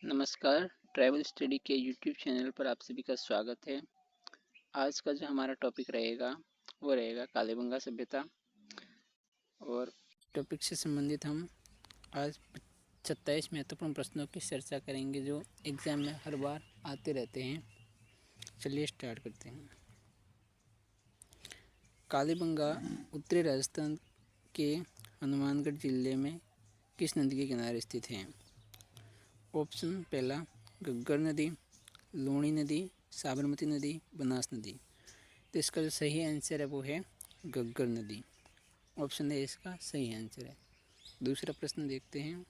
नमस्कार। Travel study के YouTube channel पर आप सभी का स्वागत है। आज का जो हमारा टॉपिक रहेगा वो रहेगा कालीबंगा सभ्यता। और टॉपिक से संबंधित हम आज 27 महत्वपूर्ण प्रश्नों की चर्चा करेंगे जो एग्जाम में हर बार आते रहते हैं। चलिए स्टार्ट करते हैं। कालीबंगा उत्तरी राजस्थान के हनुमानगढ़ जिले में किस नदी के किनारे स्थित है? ऑप्शन पहला घग्गर नदी, लूणी नदी, साबरमती नदी, बनास नदी। तो इसका जो सही आंसर है वो है घग्गर नदी। ऑप्शन ए इसका सही आंसर है। दूसरा प्रश्न देखते हैं।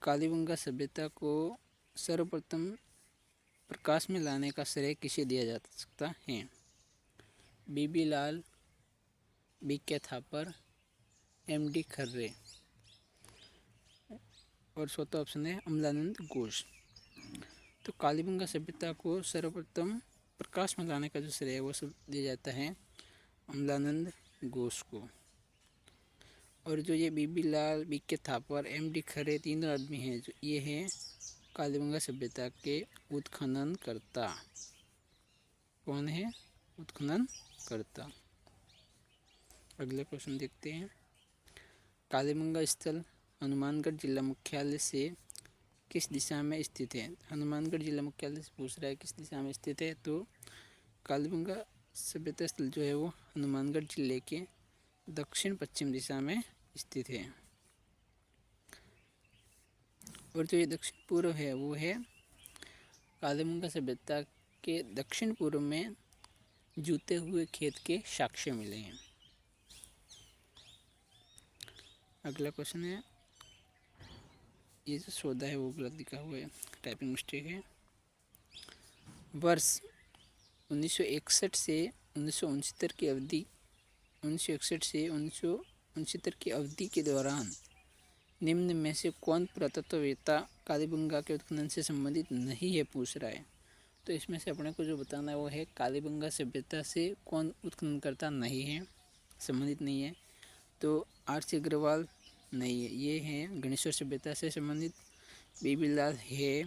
कालीबंगा सभ्यता को सर्वप्रथम प्रकाश में लाने का श्रेय किसे दिया जा सकता है? बीबी लाल, बीके थापर, एमडी खर्रे। और चौथा ऑप्शन है अमलानंद घोष। तो कालीबंगा सभ्यता को सर्वप्रथम प्रकाश में लाने का जो श्रेय है वो सब दिया जाता है अमलानंद घोष को। और जो ये बीबी लाल, बीके थापर, एमडी खरे तीनों आदमी हैं जो ये हैं कालीबंगा सभ्यता के उत्खननकर्ता। कौन है उत्खननकर्ता? अगले क्वेश्चन देखते हैं। कालीबंगा स्थल हनुमानगढ़ जिला मुख्यालय से किस दिशा में स्थित है? हनुमानगढ़ जिला मुख्यालय से पूछ रहा है किस दिशा में स्थित है। तो कालीबंगा सभ्यता स्थल जो है वो हनुमानगढ़ जिले के दक्षिण पश्चिम दिशा में स्थित है। और जो ये दक्षिण पूर्व है वो है कालीबंगा सभ्यता के दक्षिण पूर्व में जूते हुए खेत के साक्ष्य मिले हैं। अगला क्वेश्चन है, ये जो सौदा है वो गलत लिखा हुआ है, टाइपिंग मिस्टेक है। वर्ष 1961 से 1969 की अवधि 1961 से 1969 की अवधि के दौरान निम्न में से कौन पुरातत्ववेत्ता कालीबंगा के उत्खनन से संबंधित नहीं है पूछ रहा है। तो इसमें से अपने को जो बताना है वो है कालीबंगा सभ्यता से कौन उत्खननकर्ता नहीं है, संबंधित नहीं है। तो आर.सी. अग्रवाल नहीं है, ये हैं गणेश्वर सभ्यता से संबंधित। बीबी लाल है,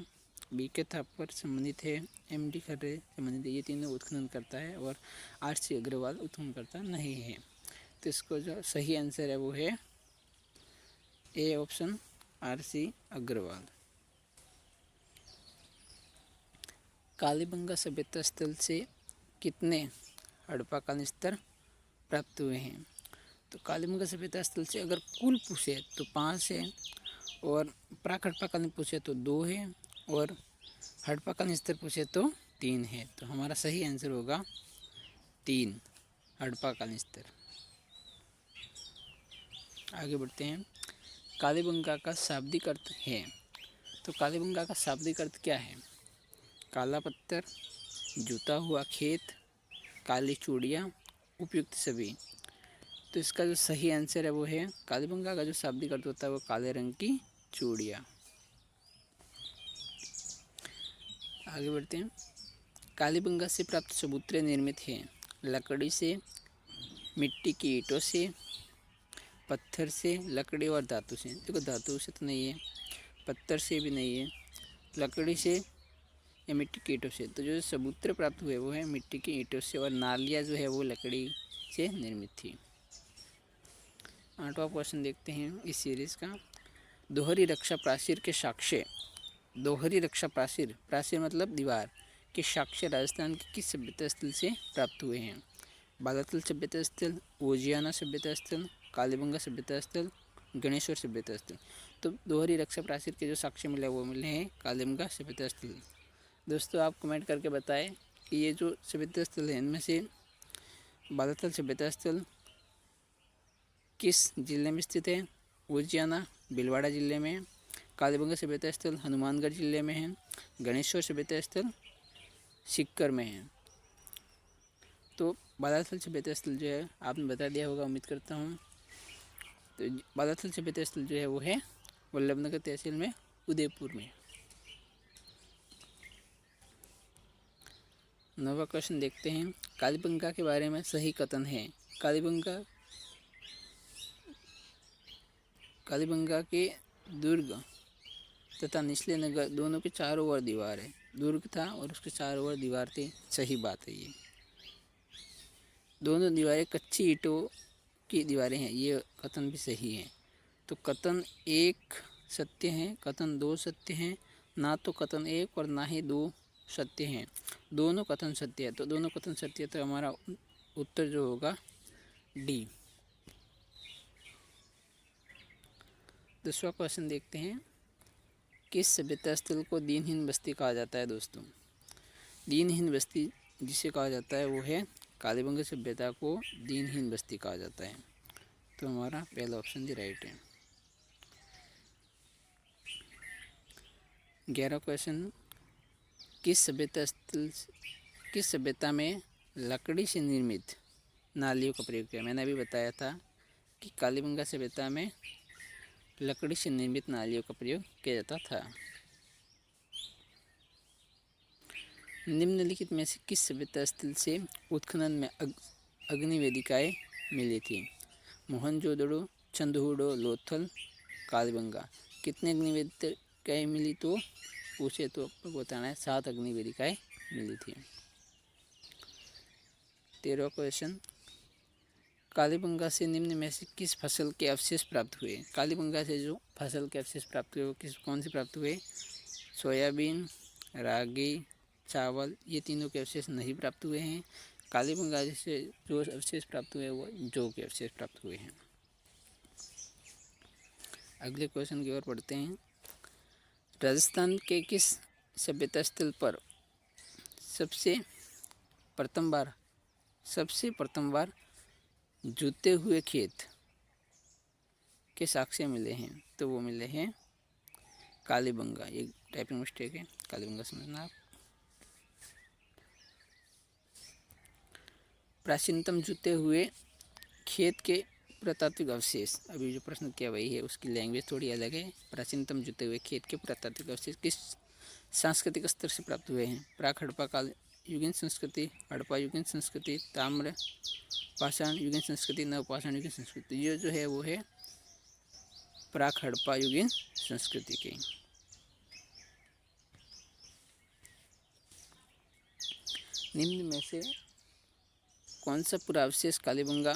बीके थापर संबंधित है, एमडी खर्रे संबंधित है। ये तीनों उत्खनन करता है और आर.सी. अग्रवाल उत्खनन करता नहीं है। तो इसको जो सही आंसर है वो है A option R C. Agarwal. Kalibangan सभ्यता स्थल से कितने हड़प्पाकालीन स्तर प्राप्त हुए हैं? तो कालीबंगा सभ्यता स्थल से अगर कुल पूछे तो 5 है, और प्राक हड़प्पाकालीन पूछे तो 2 है, और हड़प्पाकालीन स्तर पूछे तो 3 है। तो हमारा सही आंसर होगा 3 हड़प्पाकालीन स्तर। आगे बढ़ते हैं। कालीबंगा का शाब्दिक अर्थ है। तो कालीबंगा का शाब्दिक अर्थ क्या है? काला पत्थर, जूता हुआ खेत, काली चूड़ियाँ, उपयुक्त सभी। तो इसका जो सही आंसर है वो है कालीबंगा का जो शाब्दिक अर्थ होता है वो काले रंग की चूड़ियाँ। आगे बढ़ते हैं। कालीबंगा से प्राप्त चबूतरे निर्मित हैं लकड़ी से, मिट्टी की ईंटों से, पत्थर से, लकड़ी और धातु से। देखो धातु से तो नहीं है, पत्थर से भी नहीं है, लकड़ी से या मिट्टी की ईंटों से। तो जो चबूतरे प्राप्त हुए वो है मिट्टी की ईंटों से, और नालियाँ जो है वो लकड़ी से निर्मित थी। 8वां क्वेश्चन देखते हैं इस सीरीज़ का। दोहरी रक्षा प्राचीर के साक्ष्य, दोहरी रक्षा प्राचीर, प्राचीर मतलब दीवार, के साक्ष्य राजस्थान के किस सभ्यता स्थल से प्राप्त हुए हैं? बालातल सभ्यता स्थल, ओजियाना सभ्यता स्थल, कालीबंगा सभ्यता स्थल, गणेश्वर सभ्यता स्थल। तो दोहरी रक्षा प्राचीर के जो साक्ष्य मिले वो मिले हैं कालीबंगा सभ्यता स्थल। दोस्तों आप कमेंट करके बताएं कि ये जो सभ्यता स्थल है इनमें से बालातल सभ्यता स्थल किस जिले में स्थित है? उज्जैना भीलवाड़ा जिले में है। कालीबंगा सभ्यता स्थल हनुमानगढ़ जिले में है। गणेश्वर सभ्यता स्थल सीकर में है। तो बालाथल सभ्यता स्थल जो है आपने बता दिया होगा, उम्मीद करता हूँ। तो बालाथल सभ्यता स्थल जो है वो है वल्लभनगर तहसील में उदयपुर में। 9वां क्वेश्चन देखते हैं। कालीबंगा के बारे में सही कथन है। कालीबंगा के दुर्ग तथा निचले नगर दोनों के चारों ओर दीवार है। दुर्ग था और उसके चारों ओर दीवार थी, सही बात है ये। दोनों दीवारें कच्ची ईंटों की दीवारें हैं, ये कथन भी सही है। तो कथन एक सत्य है, कथन दो सत्य हैं। ना तो कथन एक और ना ही दो सत्य हैं, दोनों कथन सत्य है। तो दोनों कथन सत्य है, तो हमारा उत्तर जो होगा डी। 10वां क्वेश्चन देखते हैं। किस सभ्यता स्थल को दीनहीन बस्ती कहा जाता है दोस्तों? दीनहीन बस्ती जिसे कहा जाता है वो है कालीबंगा सभ्यता को दीनहीन बस्ती कहा जाता है। तो हमारा पहला ऑप्शन भी राइट है। 11वां क्वेश्चन। किस सभ्यता में लकड़ी से निर्मित नालियों का प्रयोग किया? मैंने अभी बताया था कि कालीबंगा सभ्यता में लकड़ी से निर्मित नालियों का प्रयोग किया जाता था। निम्नलिखित में से किस सभ्यता स्थल से उत्खनन में अग्नि वेदिकाएं मिली थी? मोहनजोदड़ो, चंदहुडो, लोथल, कालीबंगा। कितने अग्नि वेदिकाएं मिली? तो पूछे तो आपको बताना है 7 अग्नि वेदिकाएं मिली थी। 13वां क्वेश्चन। कालीबंगा से निम्न में से किस फसल के अवशेष प्राप्त हुए? कालीबंगा से जो फसल के अवशेष प्राप्त हुए वो कौन से प्राप्त हुए? सोयाबीन, रागी, चावल, ये तीनों के अवशेष नहीं प्राप्त हुए हैं। कालीबंगा से जो अवशेष प्राप्त हुए वो जौ के अवशेष प्राप्त हुए हैं। अगले क्वेश्चन की ओर पढ़ते हैं। राजस्थान के किस सभ्यता स्थल पर सबसे प्रथम बार जूते हुए खेत के साक्ष्य मिले हैं? तो वो मिले हैं कालीबंगा। ये टाइपिंग मिस्टेक है, कालीबंगा समझना आप। प्राचीनतम जूते हुए खेत के पुरातात्विक अवशेष, अभी जो प्रश्न किया वही है, उसकी लैंग्वेज थोड़ी अलग है। प्राचीनतम जूते हुए खेत के पुरातात्विक अवशेष किस सांस्कृतिक स्तर से प्राप्त हुए हैं? प्राक हड़प्पा काल युगीन संस्कृति, हड़प्पा युगीन संस्कृति, ताम्र पाषाण युगीन संस्कृति, नवपाषाण युगीन संस्कृति। ये जो है वो है प्राक हड़प्पा युगीन संस्कृति के। निम्न में से कौन सा पुरावशेष कालीबंगा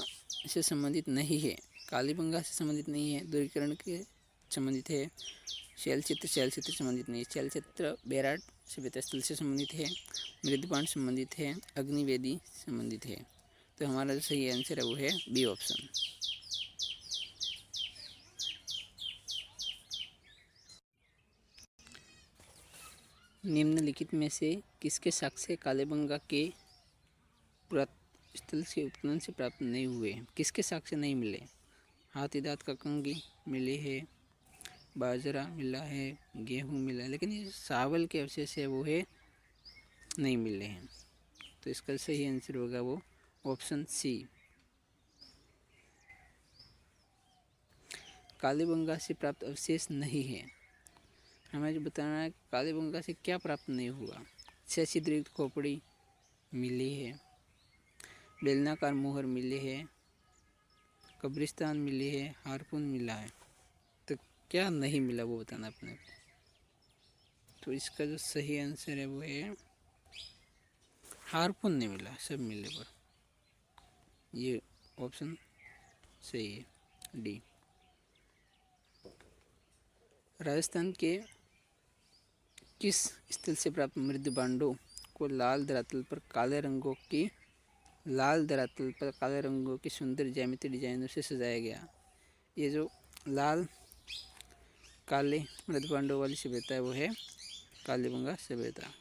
से संबंधित नहीं है? कालीबंगा से संबंधित नहीं है, दूरीकरण के संबंधित है। शैलचित्र संबंधित नहीं है। शैलचित्र बेराट सभ्यता स्थल से संबंधित है। मृदपान संबंधित है। अग्निवेदी संबंधित है। तो हमारा जो सही आंसर है वो है बी ऑप्शन। निम्नलिखित में से किसके साक्ष्य कालीबंगा के स्थल से उत्खनन से प्राप्त नहीं हुए? किसके साक्ष्य नहीं मिले? हाथी दांत का कंगी मिले है, बाजरा मिला है, गेहूँ मिला है, लेकिन ये चावल के अवशेष है वो है नहीं मिले हैं। तो इसका सही आंसर होगा वो ऑप्शन सी। कालीबंगा से प्राप्त अवशेष नहीं है। हमें जो बताना है कालीबंगा से क्या प्राप्त नहीं हुआ। छिद्रित खोपड़ी मिली है, बेलनाकार मोहर मिले है, कब्रिस्तान मिली है, हारपून मिला है। तो क्या नहीं मिला वो बताना अपने को। तो इसका जो सही आंसर है वो है हारपून नहीं मिला, सब मिलने पर। ये ऑप्शन सही है, डी। राजस्थान के किस स्थल से प्राप्त मृदबांडों को लाल धरातल पर काले रंगों की सुंदर ज्यामिति डिजाइनों से सजाया गया? ये जो लाल काले मृदबांडों वाली सभ्यता है वो है कालीबंगा सभ्यता।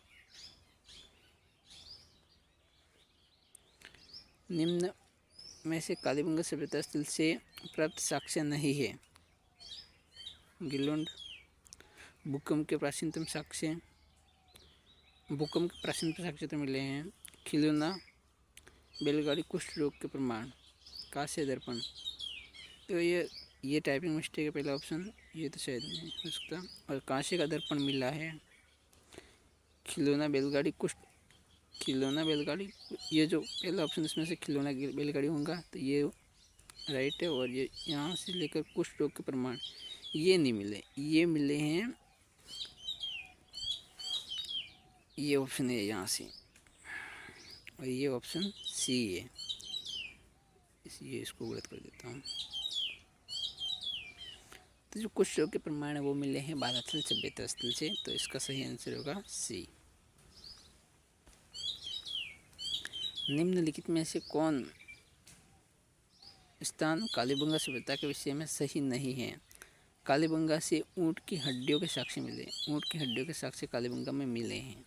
निम्न में से कालीबंगा सभ्यता स्थल से प्राप्त साक्ष्य नहीं है। गिलोंड, भूकंप के प्राचीनतम साक्ष्य तो मिले हैं। खिलौना, बैलगाड़ी, कुष्ठ रोग के प्रमाण, कांस्य दर्पण। तो ये टाइपिंग मिस्टेक है, पहला ऑप्शन ये तो शायद नहीं हो सकता। और कांस्य का दर्पण मिला है। खिलौना बैलगाड़ी, ये जो पहला ऑप्शन इसमें से खिलौना बैलगाड़ी होगा तो ये राइट है। और ये यहाँ से लेकर कुष्ठ रोग के प्रमाण ये नहीं मिले, ये मिले हैं ये ऑप्शन है यहाँ से, और ये ऑप्शन सी है, इसलिए इसको गलत कर देता हूँ। तो जो कुछ के प्रमाण है वो मिले हैं बालाथल सभ्यता स्थल से, तो इसका सही आंसर होगा सी। निम्नलिखित में से कौन स्थान कालीबंगा सभ्यता के विषय में सही नहीं है? कालीबंगा से ऊँट की हड्डियों के साक्ष्य मिले। ऊँट की हड्डियों के साक्ष्य कालीबंगा में मिले हैं।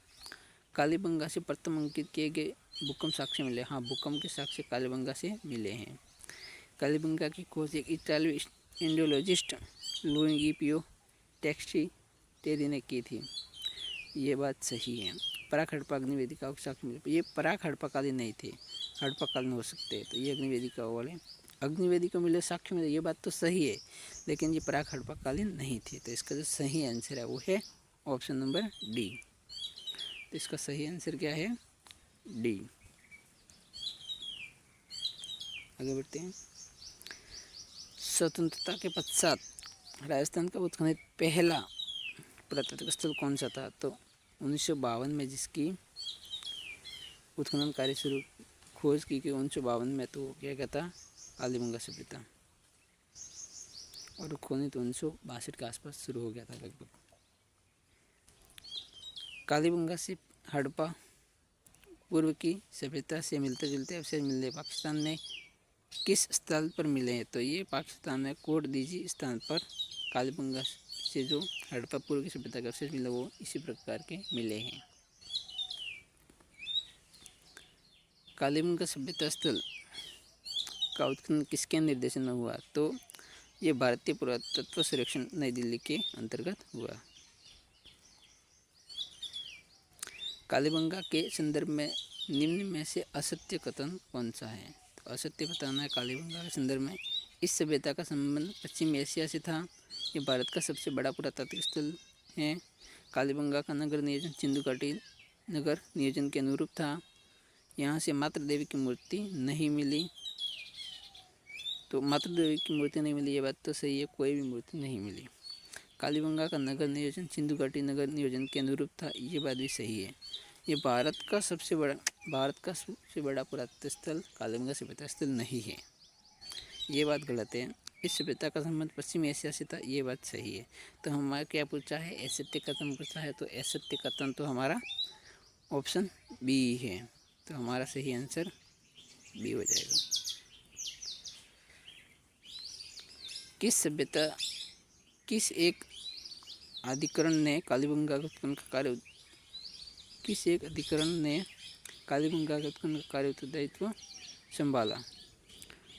कालीबंगा से प्रथम अंकित किए गए भूकंप साक्ष्य मिले। हाँ, भूकंप के साक्ष्य कालीबंगा से मिले हैं। कालीबंगा की खोज एक इटालवी इंडियोलॉजिस्ट लुइगी पियो टेक्सटिटेरी ने की थी। ये बात सही है। पराक हड़प्पा अग्निवेदिकाओं के साक्ष्य मिले। ये पराक हड़प्पाकालीन नहीं थे, हड़प्पाकालीन हो सकते हैं, तो ये अग्निवेदिकाओं वाले अग्निवेदिका मिले साक्ष्य मिले, ये बात तो सही है, लेकिन ये पराक हड़प्पाकालीन नहीं थी। तो इसका जो सही आंसर है वो है ऑप्शन नंबर डी। तो इसका सही आंसर क्या है? डी। आगे बढ़ते हैं। स्वतंत्रता के पश्चात राजस्थान का उत्खनन पहला पुरातात्विक स्थल कौन सा था? तो 1952 में जिसकी उत्खनन कार्य शुरू खोज की गई 1952 में, तो क्या कहता कालीबंगा सभ्यता, और खोजनी तो 1962 के आसपास शुरू हो गया था लगभग। कालीबंगा से हड़प्पा पूर्व की सभ्यता से मिलते जुलते अवशेष मिले पाकिस्तान में किस स्थल पर मिले हैं? तो ये पाकिस्तान में कोट दीजी स्थान पर कालीबंगा से जो हड़प्पा पूर्व की सभ्यता के अवशेष मिले वो इसी प्रकार के मिले हैं। कालीबंगा सभ्यता स्थल का उत्खनन किसके निर्देशन में हुआ? तो ये भारतीय पुरातत्व सर्वेक्षण नई दिल्ली के अंतर्गत हुआ। कालीबंगा के संदर्भ में निम्न में से असत्य कथन कौन सा है? तो असत्य बताना है कालीबंगा के संदर्भ में इस सभ्यता का संबंध पश्चिमी एशिया से था। ये भारत का सबसे बड़ा पुरातात्विक स्थल है। कालीबंगा का नगर नियोजन सिंधु घाटी नगर नियोजन के अनुरूप था। यहाँ से मातृ देवी की मूर्ति नहीं मिली। तो मातृ देवी की मूर्ति नहीं मिली, ये बात तो सही है, कोई भी मूर्ति नहीं मिली। कालीबंगा का नगर नियोजन सिंधु घाटी नगर नियोजन के अनुरूप था, ये बात भी सही है। ये भारत का सबसे बड़ा पुरातत्व स्थल कालीबंगा सभ्यता स्थल नहीं है, ये बात गलत है। इस सभ्यता का संबंध पश्चिमी एशिया से था, ये बात सही है। तो हमारा क्या पूछा है? असत्य कथन पूछा है, तो असत्य कथन तो हमारा ऑप्शन बी है। तो हमारा सही आंसर बी हो जाएगा। किस एक अधिकरण ने कालीबंगा का उत्खनन का कार्य उत्तरदायित्व संभाला?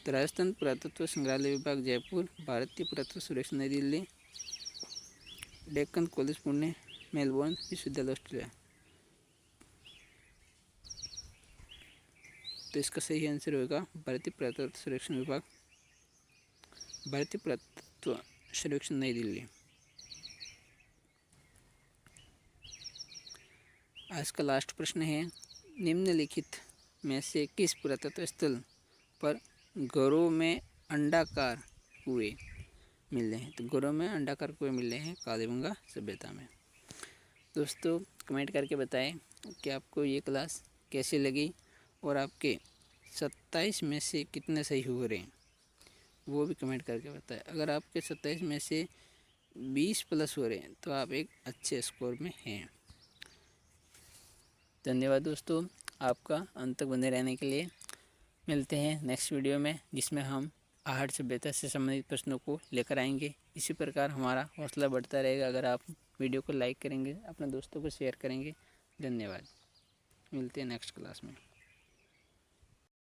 तो राजस्थान पुरातत्व संग्रहालय विभाग जयपुर, भारतीय पुरातत्व सर्वेक्षण नई दिल्ली, डेक्कन कॉलेज पुणे, मेलबोर्न विश्वविद्यालय ऑस्ट्रेलिया। तो इसका सही आंसर होगा भारतीय पुरातत्व सर्वेक्षण विभाग, भारतीय पुरातत्व सर्वेक्षण नई दिल्ली। आज का लास्ट प्रश्न है, निम्नलिखित में से किस पुरातत्व स्थल पर घरों में अंडाकार कुएं मिले हैं? तो घरों में अंडाकार कुएं मिले हैं कालीबंगा सभ्यता में। दोस्तों कमेंट करके बताएं कि आपको ये क्लास कैसी लगी और आपके 27 में से कितने सही हो रहे हैं, वो भी कमेंट करके बताएं। अगर आपके 27 में से 20 प्लस हो रहे हैं तो आप एक अच्छे स्कोर में हैं। धन्यवाद दोस्तों आपका अंत तक बने रहने के लिए। मिलते हैं नेक्स्ट वीडियो में, जिसमें हम आहट सभ्यता से संबंधित प्रश्नों को लेकर आएंगे। इसी प्रकार हमारा हौसला बढ़ता रहेगा अगर आप वीडियो को लाइक करेंगे, अपने दोस्तों को शेयर करेंगे। धन्यवाद, मिलते हैं नेक्स्ट क्लास में।